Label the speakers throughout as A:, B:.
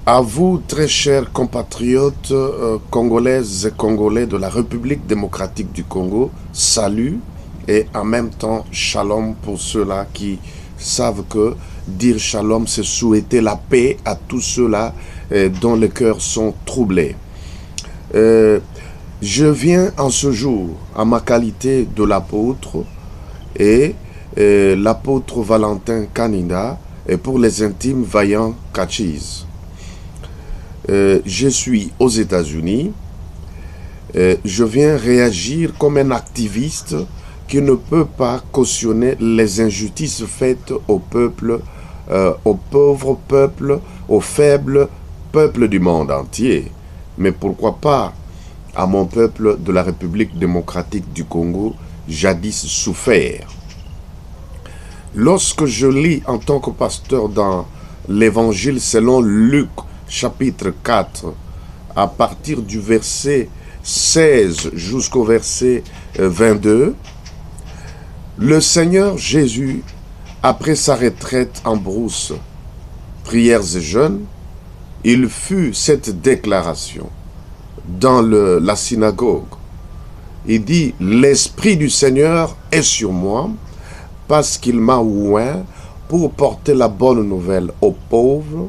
A: À vous, très chers compatriotes congolaises et congolais de la République démocratique du Congo, salut et en même temps shalom pour ceux-là qui savent que dire shalom, c'est souhaiter la paix à tous ceux-là dont les cœurs sont troublés. Je viens en ce jour à ma qualité de l'apôtre et l'apôtre Valentin Kanina et pour les intimes Vaillant Kachis. Je suis aux États-Unis. Je viens réagir comme un activiste qui ne peut pas cautionner les injustices faites au peuple, aux pauvres peuples, aux faibles peuples du monde entier. Mais pourquoi pas à mon peuple de la République démocratique du Congo, jadis souffert. Lorsque je lis en tant que pasteur dans l'Évangile selon Luc, chapitre 4, à partir du verset 16 jusqu'au verset 22, le Seigneur Jésus, après sa retraite en brousse, prières et jeûnes, il fut cette déclaration dans la synagogue. Il dit, « L'Esprit du Seigneur est sur moi, parce qu'il m'a oint pour porter la bonne nouvelle aux pauvres,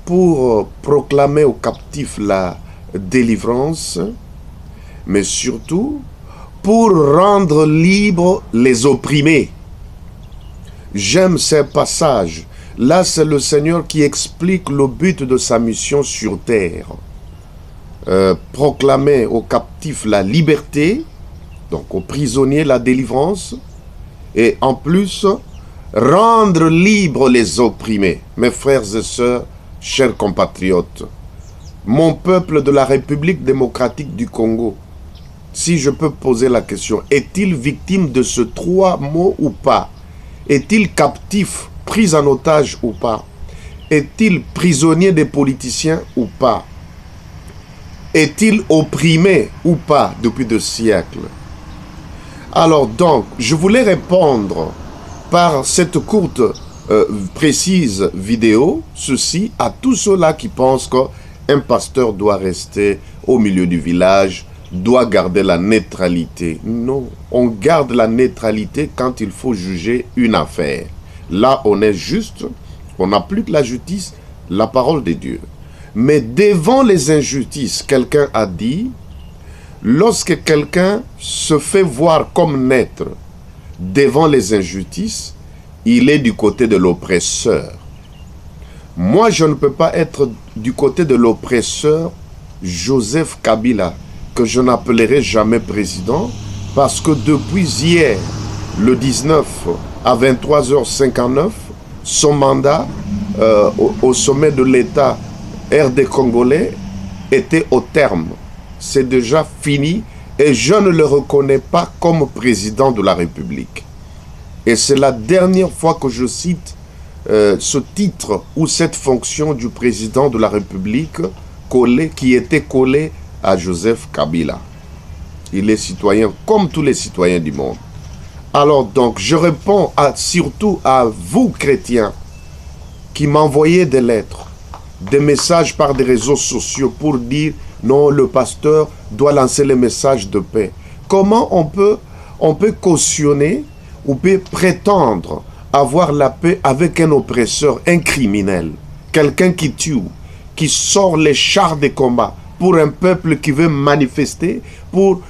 A: pour proclamer aux captifs la délivrance, mais surtout pour rendre libres les opprimés. » J'aime ces passages. Là, c'est le Seigneur qui explique le but de sa mission sur terre. Proclamer aux captifs la liberté, donc aux prisonniers la délivrance, et en plus, rendre libres les opprimés. Mes frères et sœurs, chers compatriotes, mon peuple de la République démocratique du Congo, si je peux poser la question, est-il victime de ces trois mots ou pas? Est-il captif, pris en otage ou pas? Est-il prisonnier des politiciens ou pas? Est-il opprimé ou pas depuis des siècles? Alors donc, je voulais répondre par cette courte, précise vidéo, ceci à tous ceux-là qui pensent qu'un pasteur doit rester au milieu du village, doit garder la neutralité. Non, on garde la neutralité quand il faut juger une affaire. Là, on est juste, on applique la justice, la parole de Dieu. Mais devant les injustices, quelqu'un a dit, lorsque quelqu'un se fait voir comme naître devant les injustices, il est du côté de l'oppresseur. Moi, je ne peux pas être du côté de l'oppresseur Joseph Kabila, que je n'appellerai jamais président, parce que depuis hier, le 19 à 23h59, son mandat au sommet de l'État RD congolais était au terme. C'est déjà fini et je ne le reconnais pas comme président de la République. Et c'est la dernière fois que je cite ce titre ou cette fonction du président de la République qui était collé à Joseph Kabila. Il est citoyen comme tous les citoyens du monde. Alors donc, je réponds surtout à vous chrétiens qui m'envoyez des lettres, des messages par des réseaux sociaux pour dire non, le pasteur doit lancer les messages de paix. Comment on peut cautionner ou peut prétendre avoir la paix avec un oppresseur, un criminel, quelqu'un qui tue, qui sort les chars de combat pour un peuple qui veut manifester, pour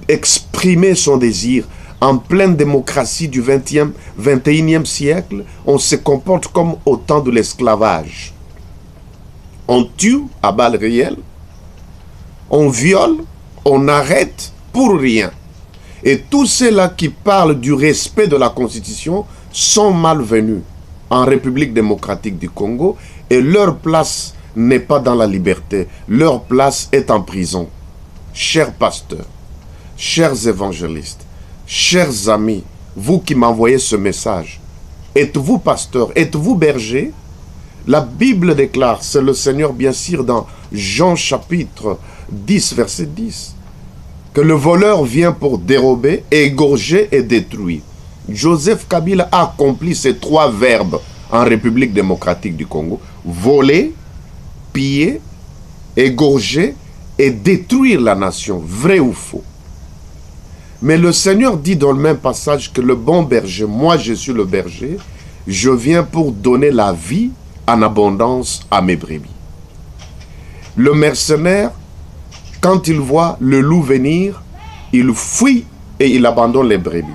A: exprimer son désir. En pleine démocratie du 21e siècle, on se comporte comme au temps de l'esclavage. On tue à balles réelles, on viole, on arrête pour rien. Et tous ceux-là qui parlent du respect de la Constitution sont malvenus en République démocratique du Congo et leur place n'est pas dans la liberté, leur place est en prison. Chers pasteurs, chers évangélistes, chers amis, vous qui m'envoyez ce message, êtes-vous pasteur, êtes-vous berger? La Bible déclare, c'est le Seigneur bien sûr dans Jean chapitre 10, verset 10, que le voleur vient pour dérober, égorger et détruire. Joseph Kabila a accompli ces trois verbes en République démocratique du Congo, voler, piller, égorger et détruire la nation, vrai ou faux. Mais le Seigneur dit dans le même passage que le bon berger, moi je suis le berger, je viens pour donner la vie en abondance à mes brebis. Le mercenaire, quand il voit le loup venir, il fuit et il abandonne les brebis.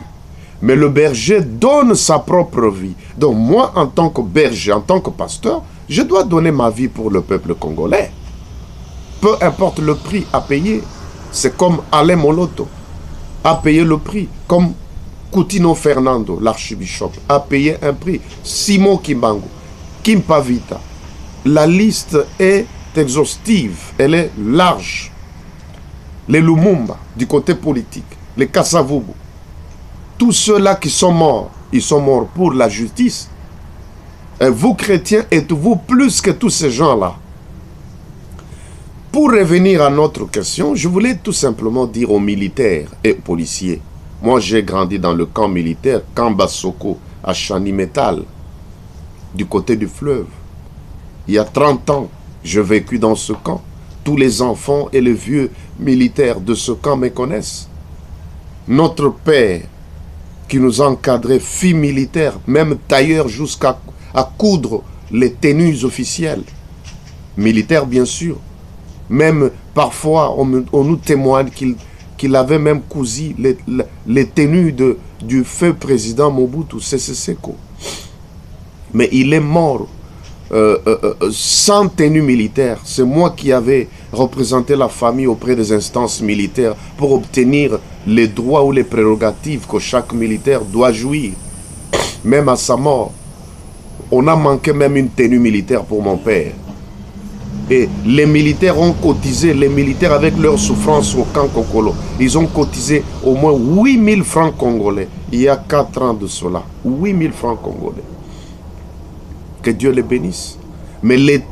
A: Mais le berger donne sa propre vie. Donc moi, en tant que berger, en tant que pasteur, je dois donner ma vie pour le peuple congolais. Peu importe le prix à payer. C'est comme Alain Moloto a payé le prix, comme Coutinho Fernando, l'archibishop, a payé un prix. Simon Kimbangu, Kimpavita. La liste est exhaustive, elle est large. Les Lumumba, du côté politique, les Kasavubu, tous ceux-là qui sont morts, ils sont morts pour la justice. Et vous, chrétiens, êtes-vous plus que tous ces gens-là? Pour revenir à notre question, je voulais tout simplement dire aux militaires et aux policiers. Moi, j'ai grandi dans le camp militaire, camp Bassoko, à Chanimetal, du côté du fleuve. Il y a 30 ans, j'ai vécu dans ce camp. Tous les enfants et les vieux militaires de ce camp me connaissent. Notre père, qui nous encadrait, fille militaire, même tailleur jusqu'à coudre les tenues officielles. Militaire, bien sûr. Même parfois, on nous témoigne qu'il avait même cousu les tenues du feu président Mobutu Sese Seko. Mais il est mort sans tenue militaire. C'est moi qui avais représenté la famille auprès des instances militaires pour obtenir les droits ou les prérogatives que chaque militaire doit jouir. Même à sa mort, on a manqué même une tenue militaire pour mon père. Et les militaires ont cotisé, les militaires avec leur souffrance au camp Kokolo, ils ont cotisé au moins 8000 francs congolais. Il y a 4 ans de cela. 8000 francs congolais. Que Dieu les bénisse. Mais l'État